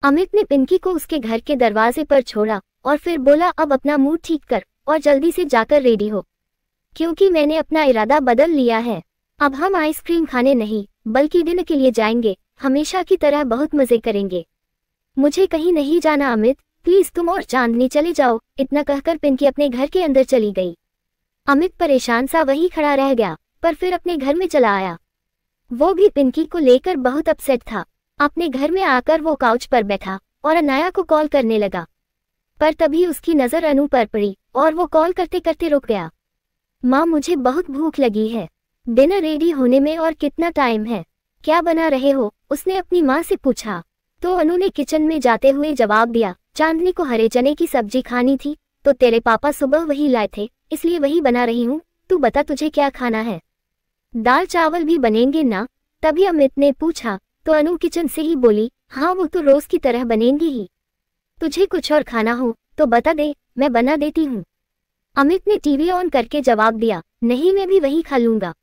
अमित ने पिंकी को उसके घर के दरवाजे पर छोड़ा और फिर बोला, अब अपना मूड ठीक कर और जल्दी से जाकर रेडी हो, क्योंकि मैंने अपना इरादा बदल लिया है। अब हम आइसक्रीम खाने नहीं बल्कि डिनर के लिए जाएंगे, हमेशा की तरह बहुत मजे करेंगे। मुझे कहीं नहीं जाना अमित, प्लीज तुम और चांदनी चले जाओ। इतना कहकर पिंकी अपने घर के अंदर चली गई। अमित परेशान सा वहीं खड़ा रह गया, पर फिर अपने घर में चला आया। वो भी पिंकी को लेकर बहुत अपसेट था। अपने घर में आकर वो काउच पर बैठा और अनाया को कॉल करने लगा, पर तभी उसकी नजर अनु पर पड़ी और वो कॉल करते करते रुक गया। माँ, मुझे बहुत भूख लगी है, डिनर रेडी होने में और कितना टाइम है, क्या बना रहे हो? उसने अपनी माँ से पूछा तो अनु ने किचन में जाते हुए जवाब दिया, चांदनी को हरे चने की सब्जी खानी थी तो तेरे पापा सुबह वही लाए थे, इसलिए वही बना रही हूँ। तू बता तुझे क्या खाना है? दाल चावल भी बनेंगे ना? तभी अमित ने पूछा तो अनु किचन से ही बोली, हाँ वो तो रोज की तरह बनेंगी ही। तुझे कुछ और खाना हो तो बता दे, मैं बना देती हूँ। अमित ने टीवी ऑन करके जवाब दिया, नहीं मैं भी वही खा लूंगा,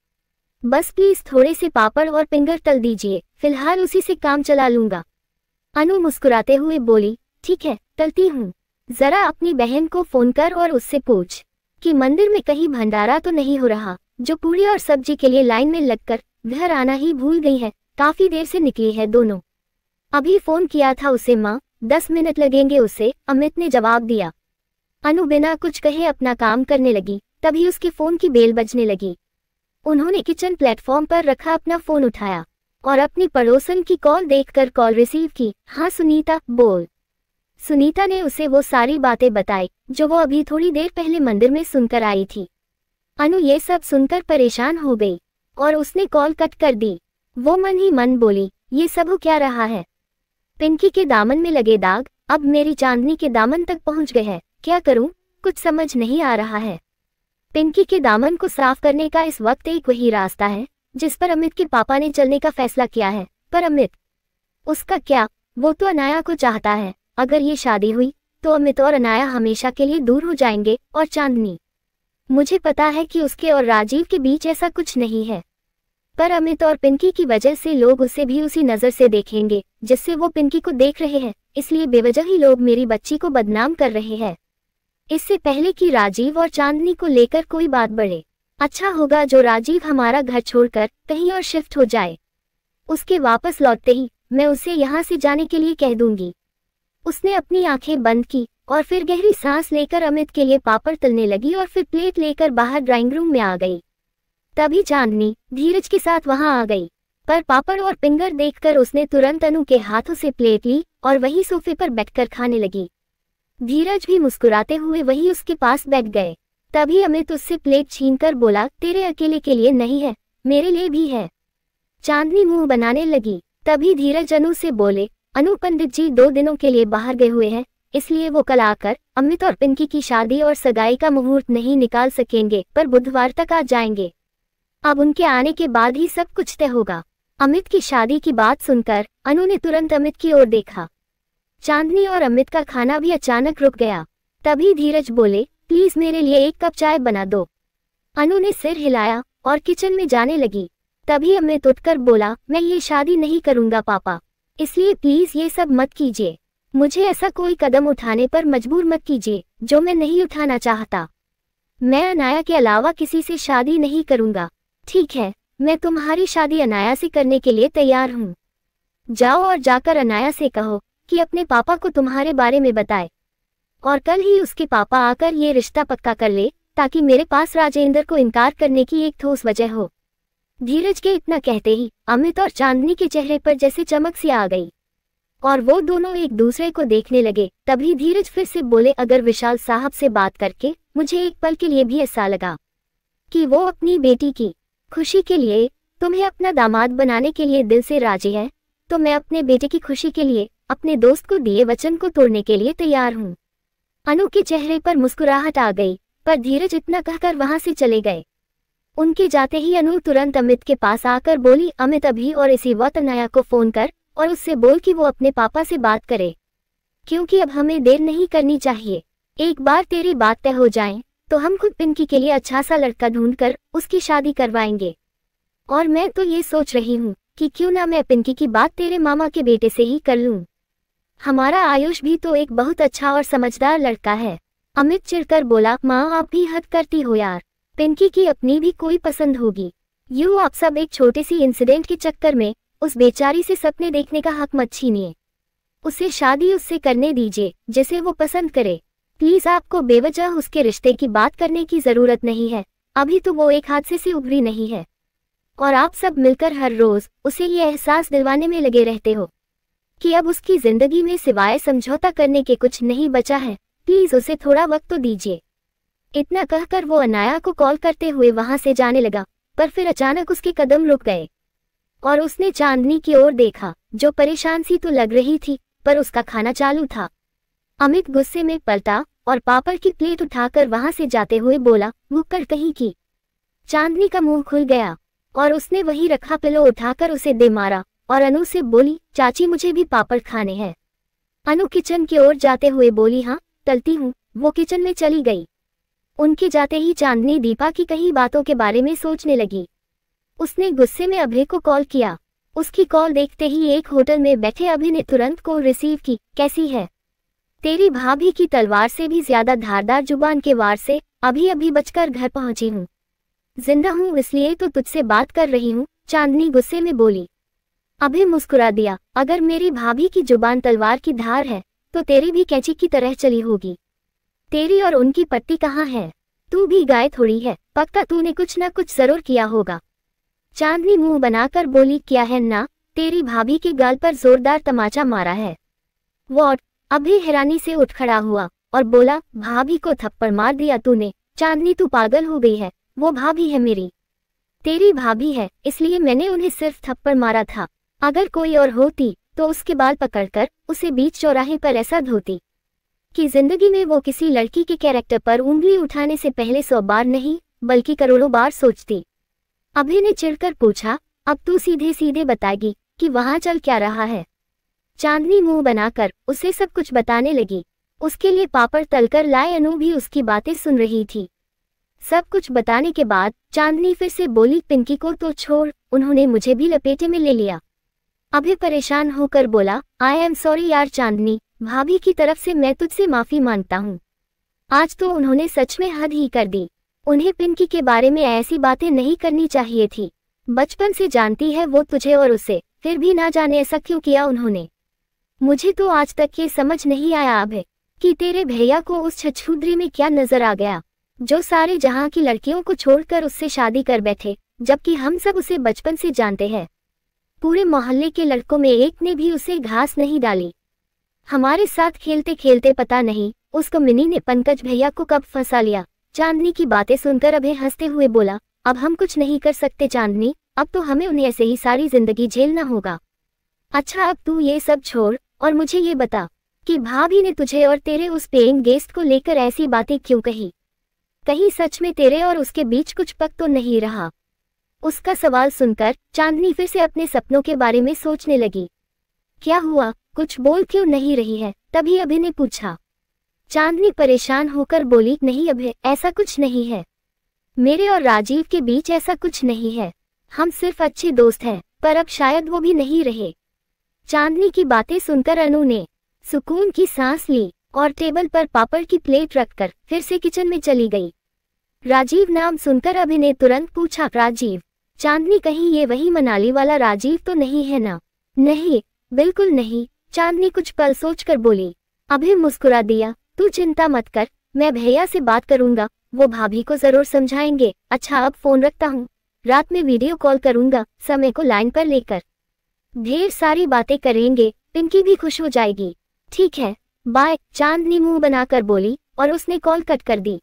बस प्लीज थोड़े से पापड़ और फिंगर तल दीजिए, फिलहाल उसी से काम चला लूंगा। अनु मुस्कुराते हुए बोली, ठीक है तलती हूँ। जरा अपनी बहन को फोन कर और उससे पूछ कि मंदिर में कहीं भंडारा तो नहीं हो रहा, जो पूरी और सब्जी के लिए लाइन में लगकर घर आना ही भूल गई है। काफी देर से निकली है दोनों, अभी फोन किया था उसे माँ, 10 मिनट लगेंगे उसे, अमित ने जवाब दिया। अनु बिना कुछ कहे अपना काम करने लगी। तभी उसके फोन की बेल बजने लगी। उन्होंने किचन प्लेटफॉर्म पर रखा अपना फोन उठाया और अपनी पड़ोसन की कॉल देखकर कॉल रिसीव की। हाँ सुनीता, बोल। सुनीता ने उसे वो सारी बातें बताई जो वो अभी थोड़ी देर पहले मंदिर में सुनकर आई थी। अनु ये सब सुनकर परेशान हो गई और उसने कॉल कट कर दी। वो मन ही मन बोली, ये सब हो क्या रहा है? पिंकी के दामन में लगे दाग अब मेरी चांदनी के दामन तक पहुंच गए हैं, क्या करूं? कुछ समझ नहीं आ रहा है। पिंकी के दामन को साफ करने का इस वक्त एक वही रास्ता है जिस पर अमित के पापा ने चलने का फैसला किया है। पर अमित, उसका क्या? वो तो अनाया को चाहता है। अगर ये शादी हुई तो अमित और अनाया हमेशा के लिए दूर हो जाएंगे। और चांदनी, मुझे पता है कि उसके और राजीव के बीच ऐसा कुछ नहीं है, पर अमित और पिंकी की वजह से लोग उसे भी उसी नजर से देखेंगे जिससे वो पिंकी को देख रहे हैं, इसलिए बेवजह ही लोग मेरी बच्ची को बदनाम कर रहे हैं। इससे पहले कि राजीव और चांदनी को लेकर कोई बात बढ़े, अच्छा होगा जो राजीव हमारा घर छोड़कर कहीं और शिफ्ट हो जाए। उसके वापस लौटते ही मैं उसे यहाँ से जाने के लिए कह दूंगी। उसने अपनी आंखें बंद की और फिर गहरी सांस लेकर अमित के लिए पापड़ तलने लगी और फिर प्लेट लेकर बाहर ड्राइंग रूम में आ गई। तभी चांदनी धीरज के साथ वहां आ गई, पर पापड़ और फिंगर देखकर उसने तुरंत अनु के हाथों से प्लेट ली और वही सोफे पर बैठकर खाने लगी। धीरज भी मुस्कुराते हुए वही उसके पास बैठ गए। तभी अमित उससे प्लेट छीनकर बोला, तेरे अकेले के लिए नहीं है, मेरे लिए भी है। चांदनी मुंह बनाने लगी। तभी धीरज अनु से बोले, अनु पंडित जी 2 दिनों के लिए बाहर गए हुए हैं, इसलिए वो कल आकर अमित और पिंकी की शादी और सगाई का मुहूर्त नहीं निकाल सकेंगे, पर बुधवार तक आ जाएंगे। अब उनके आने के बाद ही सब कुछ तय होगा। अमित की शादी की बात सुनकर अनु ने तुरंत अमित की ओर देखा। चांदनी और अमित का खाना भी अचानक रुक गया। तभी धीरज बोले, प्लीज मेरे लिए 1 कप चाय बना दो। अनु ने सिर हिलाया और किचन में जाने लगी। तभी अमित उठकर बोला, मैं ये शादी नहीं करूंगा पापा, इसलिए प्लीज ये सब मत कीजिए। मुझे ऐसा कोई कदम उठाने पर मजबूर मत कीजिए जो मैं नहीं उठाना चाहता। मैं अनाया के अलावा किसी से शादी नहीं करूंगा। ठीक है, मैं तुम्हारी शादी अनाया से करने के लिए तैयार हूँ। जाओ और जाकर अनाया से कहो कि अपने पापा को तुम्हारे बारे में बताए और कल ही उसके पापा आकर ये रिश्ता पक्का कर ले, ताकि मेरे पास राजेंद्र को इनकार करने की एक ठोस वजह हो। धीरज के इतना कहते ही अमित और चांदनी के चेहरे पर जैसे चमक सी आ गई और वो दोनों एक दूसरे को देखने लगे। तभी धीरज फिर से बोले, अगर विशाल साहब से बात करके मुझे एक पल के लिए भी ऐसा लगा कि वो अपनी बेटी की खुशी के लिए तुम्हें अपना दामाद बनाने के लिए दिल से राजी है, तो मैं अपने बेटे की खुशी के लिए अपने दोस्त को दिए वचन को तोड़ने के लिए तैयार हूँ। अनु के चेहरे पर मुस्कुराहट आ गई, पर धीरज इतना कहकर वहां से चले गए। उनके जाते ही अनु तुरंत अमित के पास आकर बोली, अमित अभी और इसी वक्त अनाया को फोन कर और उससे बोल कि वो अपने पापा से बात करे, क्योंकि अब हमें देर नहीं करनी चाहिए। एक बार तेरी बात तय हो जाए तो हम खुद पिंकी के लिए अच्छा सा लड़का ढूंढकर उसकी शादी करवाएंगे। और मैं तो ये सोच रही हूँ कि क्यों ना मैं पिंकी की बात तेरे मामा के बेटे से ही कर लूँ। हमारा आयुष भी तो एक बहुत अच्छा और समझदार लड़का है। अमित चिढ़कर बोला, माँ आप भी हद करती हो यार, पिंकी की अपनी भी कोई पसंद होगी। यूँ आप सब एक छोटे सी इंसिडेंट के चक्कर में उस बेचारी से सपने देखने का हक मत छीनिए। उसे शादी उससे करने दीजिए जिसे वो पसंद करे। प्लीज आपको बेवजह उसके रिश्ते की बात करने की जरूरत नहीं है, अभी तो वो एक हादसे से उभरी नहीं है। और आप सब मिलकर हर रोज उसे ये एहसास दिलवाने में लगे रहते हो कि अब उसकी जिंदगी में सिवाय समझौता करने के कुछ नहीं बचा है। प्लीज उसे थोड़ा वक्त तो दीजिए। इतना कहकर वो अनाया को कॉल करते हुए वहां से जाने लगा, पर फिर अचानक उसके कदम रुक गए और उसने चांदनी की ओर देखा, जो परेशान सी तो लग रही थी पर उसका खाना चालू था। अमित गुस्से में पलटा और पापड़ की प्लेट उठाकर वहां से जाते हुए बोला, मुक्कर कहीं की। चांदनी का मुंह खुल गया और उसने वही रखा पिलो उठाकर उसे दे मारा और अनु से बोली, चाची मुझे भी पापड़ खाने हैं। अनु किचन की ओर जाते हुए बोली, हाँ तलती हूँ। वो किचन में चली गई। उनके जाते ही चांदनी दीपा की कई बातों के बारे में सोचने लगी। उसने गुस्से में अभय को कॉल किया। उसकी कॉल देखते ही एक होटल में बैठे अभय ने तुरंत कॉल रिसीव की। कैसी है? तेरी भाभी की तलवार से भी ज्यादा धारदार जुबान के वार से अभी अभी बचकर घर पहुंची हूँ। जिंदा हूँ इसलिए तो तुझसे बात कर रही हूँ, चांदनी गुस्से में बोली। अभय मुस्कुरा दिया, अगर मेरी भाभी की जुबान तलवार की धार है तो तेरी भी कैंची की तरह चली होगी। तेरी और उनकी पट्टी कहाँ है? तू भी गाय थोड़ी है, पक्का तूने कुछ न कुछ जरूर किया होगा। चांदनी मुंह बनाकर बोली, क्या है ना, तेरी भाभी के गाल पर जोरदार तमाचा मारा है। व्हाट? अभय हैरानी से उठ खड़ा हुआ और बोला, भाभी को थप्पड़ मार दिया तूने? चांदनी तू पागल हो गई है, वो भाभी है मेरी। तेरी भाभी है इसलिए मैंने उन्हें सिर्फ थप्पड़ मारा था, अगर कोई और होती तो उसके बाल पकड़कर उसे बीच चौराहे पर ऐसा धोती कि जिंदगी में वो किसी लड़की के कैरेक्टर पर उंगली उठाने से पहले 100 बार नहीं बल्कि करोड़ों बार सोचती। अभय ने चिढ़कर पूछा, अब तू सीधे सीधे बताएगी कि वहां चल क्या रहा है? चांदनी मुंह बनाकर उसे सब कुछ बताने लगी। उसके लिए पापड़ तलकर लाए अनु भी उसकी बातें सुन रही थी। सब कुछ बताने के बाद चांदनी फिर से बोली, पिंकी को तो छोड़, उन्होंने मुझे भी लपेटे में ले लिया। अभय परेशान होकर बोला, आई एम सॉरी यार चांदनी, भाभी की तरफ से मैं तुझसे माफी मांगता हूँ। आज तो उन्होंने सच में हद ही कर दी। उन्हें पिंकी के बारे में ऐसी बातें नहीं करनी चाहिए थी। बचपन से जानती है वो तुझे और उसे, फिर भी ना जाने ऐसा क्यों किया उन्होंने। मुझे तो आज तक ये समझ नहीं आया अभय कि तेरे भैया को उस छछूदरी में क्या नजर आ गया जो सारे जहां की लड़कियों को छोड़कर उससे शादी कर बैठे, जबकि हम सब उसे बचपन से जानते हैं। पूरे मोहल्ले के लड़कों में एक ने भी उसे घास नहीं डाली। हमारे साथ खेलते खेलते पता नहीं उस कमीनी ने पंकज भैया को कब फंसा लिया। चांदनी की बातें सुनकर अभय हंसते हुए बोला, अब हम कुछ नहीं कर सकते चांदनी, अब तो हमें उन्हें ऐसे ही सारी जिंदगी झेलना होगा। अच्छा अब तू ये सब छोड़ और मुझे ये बता कि भाभी ने तुझे और तेरे उस पेइंग गेस्ट को लेकर ऐसी बातें क्यों कही? कहीं सच में तेरे और उसके बीच कुछ पक तो नहीं रहा? उसका सवाल सुनकर चांदनी फिर से अपने सपनों के बारे में सोचने लगी। क्या हुआ, कुछ बोल क्यों नहीं रही है? तभी अभय ने पूछा। चांदनी परेशान होकर बोली, नहीं अभय, ऐसा कुछ नहीं है। मेरे और राजीव के बीच ऐसा कुछ नहीं है। हम सिर्फ अच्छे दोस्त हैं, पर अब शायद वो भी नहीं रहे। चांदनी की बातें सुनकर अनु ने सुकून की सांस ली और टेबल पर पापड़ की प्लेट रखकर फिर से किचन में चली गई। राजीव नाम सुनकर अभय ने तुरंत पूछा, राजीव? चांदनी कहीं ये वही मनाली वाला राजीव तो नहीं है ना? नहीं, बिल्कुल नहीं, चांदनी कुछ पल सोचकर बोली। अभय मुस्कुरा दिया, तू चिंता मत कर, मैं भैया से बात करूंगा, वो भाभी को जरूर समझाएंगे। अच्छा अब फोन रखता हूँ, रात में वीडियो कॉल करूंगा, समय को लाइन पर लेकर ढेर सारी बातें करेंगे, पिंकी भी खुश हो जाएगी। ठीक है, बाय, चांदनी मुंह बनाकर बोली और उसने कॉल कट कर दी।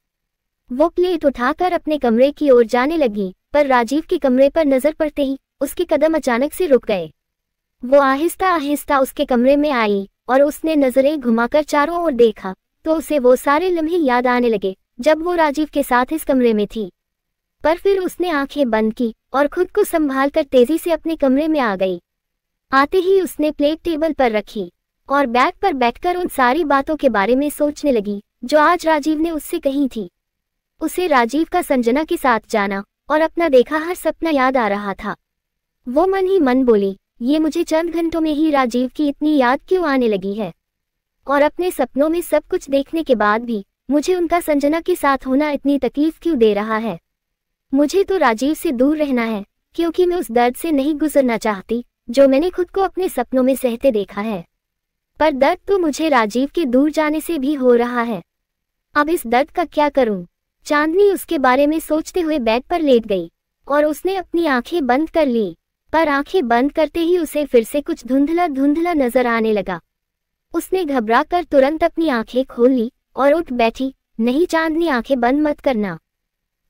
वो प्लेट उठाकर अपने कमरे की ओर जाने लगी, पर राजीव के कमरे पर नजर पड़ते ही उसके कदम अचानक से रुक गए। वो आहिस्ता आहिस्ता उसके कमरे में आई और उसने नजरें घुमाकर चारों ओर देखा तो उसे वो सारे लम्हे याद आने लगे जब वो राजीव के साथ इस कमरे में थी। पर फिर उसने आंखें बंद की और खुद को संभाल कर तेजी से अपने कमरे में आ गई। आते ही उसने प्लेट टेबल पर रखी और बैग पर बैठकर उन सारी बातों के बारे में सोचने लगी जो आज राजीव ने उससे कही थी। उसे राजीव का संजना के साथ जाना और अपना देखा हर सपना याद आ रहा था। वो मन ही मन बोली, ये मुझे चंद घंटों में ही राजीव की इतनी याद क्यों आने लगी है? और अपने सपनों में सब कुछ देखने के बाद भी मुझे उनका संजना के साथ होना इतनी तकलीफ क्यों दे रहा है। मुझे तो राजीव से दूर रहना है, क्योंकि मैं उस दर्द से नहीं गुजरना चाहती जो मैंने खुद को अपने सपनों में सहते देखा है। पर दर्द तो मुझे राजीव के दूर जाने से भी हो रहा है। अब इस दर्द का क्या करूं? चांदनी उसके बारे में सोचते हुए बेड पर लेट गई और उसने अपनी आंखें बंद कर ली। पर आंखें बंद करते ही उसे फिर से कुछ धुंधला धुंधला नजर आने लगा। उसने घबराकर तुरंत अपनी आंखें खोल ली और उठ बैठी। नहीं चांदनी, आंखें बंद मत करना,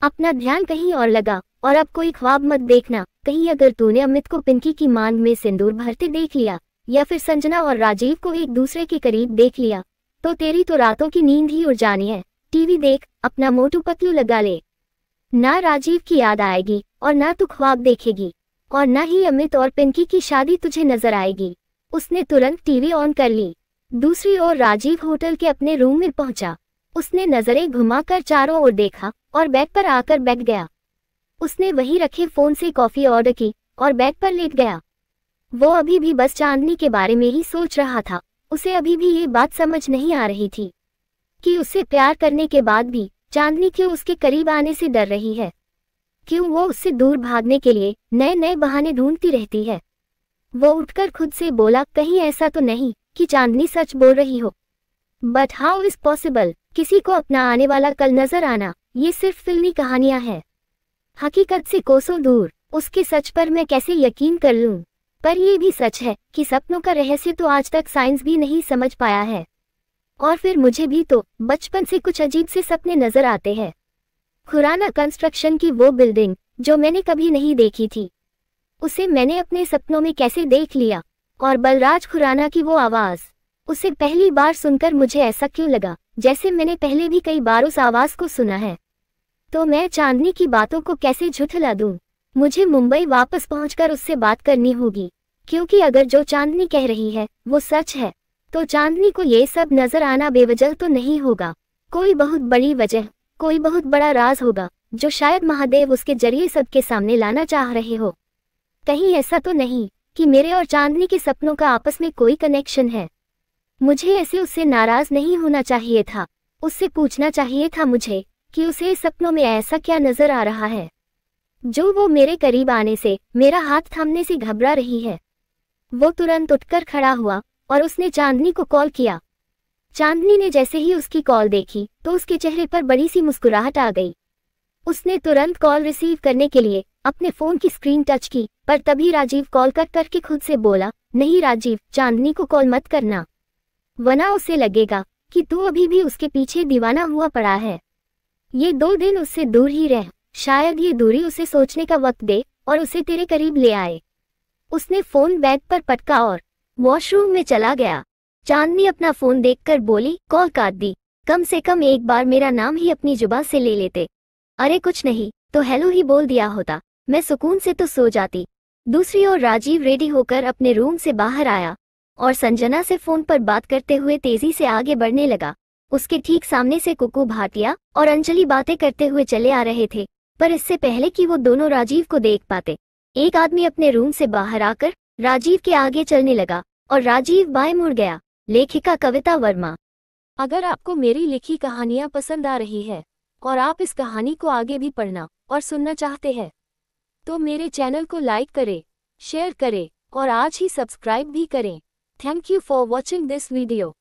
अपना ध्यान कहीं और लगा और अब कोई ख्वाब मत देखना। कहीं अगर तूने अमित को पिंकी की मांग में सिंदूर भरते देख लिया या फिर संजना और राजीव को एक दूसरे के करीब देख लिया तो तेरी तो रातों की नींद ही उड़ जानी है। टीवी देख, अपना मोटू पतलू लगा ले। ना राजीव की याद आएगी और ना तू ख्वाब देखेगी और ना ही अमित और पिंकी की शादी तुझे नजर आएगी। उसने तुरंत टीवी ऑन कर ली। दूसरी ओर राजीव होटल के अपने रूम में पहुंचा। उसने नजरें घुमाकर चारों ओर देखा और बेड पर आकर बैठ गया। उसने वहीं रखे फोन से कॉफी ऑर्डर की और बेड पर लेट गया। वो अभी भी बस चांदनी के बारे में ही सोच रहा था। उसे अभी भी ये बात समझ नहीं आ रही थी कि उससे प्यार करने के बाद भी चांदनी क्यों उसके करीब आने से डर रही है, क्यों वो उससे दूर भागने के लिए नए नए बहाने ढूंढती रहती है। वो उठकर खुद से बोला, कहीं ऐसा तो नहीं कि चांदनी सच बोल रही हो। But how is possible? किसी को अपना आने वाला कल नजर आना ये सिर्फ फिल्मी कहानियां हैं, हकीकत से कोसों दूर। उसके सच पर मैं कैसे यकीन कर लूं? पर यह भी सच है कि सपनों का रहस्य तो आज तक साइंस भी नहीं समझ पाया है। और फिर मुझे भी तो बचपन से कुछ अजीब से सपने नजर आते हैं। खुराना कंस्ट्रक्शन की वो बिल्डिंग जो मैंने कभी नहीं देखी थी, उसे मैंने अपने सपनों में कैसे देख लिया। और बलराज खुराना की वो आवाज, उसे पहली बार सुनकर मुझे ऐसा क्यों लगा जैसे मैंने पहले भी कई बार उस आवाज को सुना है। तो मैं चांदनी की बातों को कैसे झुठला दूं? मुझे मुंबई वापस पहुंचकर उससे बात करनी होगी, क्योंकि अगर जो चांदनी कह रही है वो सच है तो चांदनी को ये सब नजर आना बेवजह तो नहीं होगा। कोई बहुत बड़ी वजह, कोई बहुत बड़ा राज होगा जो शायद महादेव उसके जरिए सबके सामने लाना चाह रहे हो। कहीं ऐसा तो नहीं कि मेरे और चांदनी के सपनों का आपस में कोई कनेक्शन है। मुझे ऐसे उससे नाराज नहीं होना चाहिए था। उससे पूछना चाहिए था मुझे कि उसे सपनों में ऐसा क्या नजर आ रहा है जो वो मेरे करीब आने से, मेरा हाथ थामने से घबरा रही है। वो तुरंत उठकर खड़ा हुआ और उसने चांदनी को कॉल किया। चांदनी ने जैसे ही उसकी कॉल देखी तो उसके चेहरे पर बड़ी सी मुस्कुराहट आ गई। उसने तुरंत कॉल रिसीव करने के लिए अपने फोन की स्क्रीन टच की, पर तभी राजीव कॉल कट करके खुद से बोला, नहीं राजीव, चांदनी को कॉल मत करना, वरना उसे लगेगा कि तू अभी भी उसके पीछे दीवाना हुआ पड़ा है। ये 2 दिन उससे दूर ही रह, शायद ये दूरी उसे सोचने का वक्त दे और उसे तेरे करीब ले आए। उसने फोन बेड पर पटका और वॉशरूम में चला गया। चांदनी अपना फोन देखकर बोली, कॉल काट दी, कम से कम एक बार मेरा नाम ही अपनी जुबान से ले लेते। अरे कुछ नहीं तो हेलो ही बोल दिया होता, मैं सुकून से तो सो जाती। दूसरी ओर राजीव रेडी होकर अपने रूम से बाहर आया और संजना से फोन पर बात करते हुए तेजी से आगे बढ़ने लगा। उसके ठीक सामने से कुकू भाटिया और अंजलि बातें करते हुए चले आ रहे थे, पर इससे पहले कि वो दोनों राजीव को देख पाते, एक आदमी अपने रूम से बाहर आकर राजीव के आगे चलने लगा और राजीव बाएं मुड़ गया। लेखिका कविता वर्मा। अगर आपको मेरी लिखी कहानियां पसंद आ रही है और आप इस कहानी को आगे भी पढ़ना और सुनना चाहते हैं तो मेरे चैनल को लाइक करें, शेयर करें और आज ही सब्सक्राइब भी करें। Thank you for watching this video.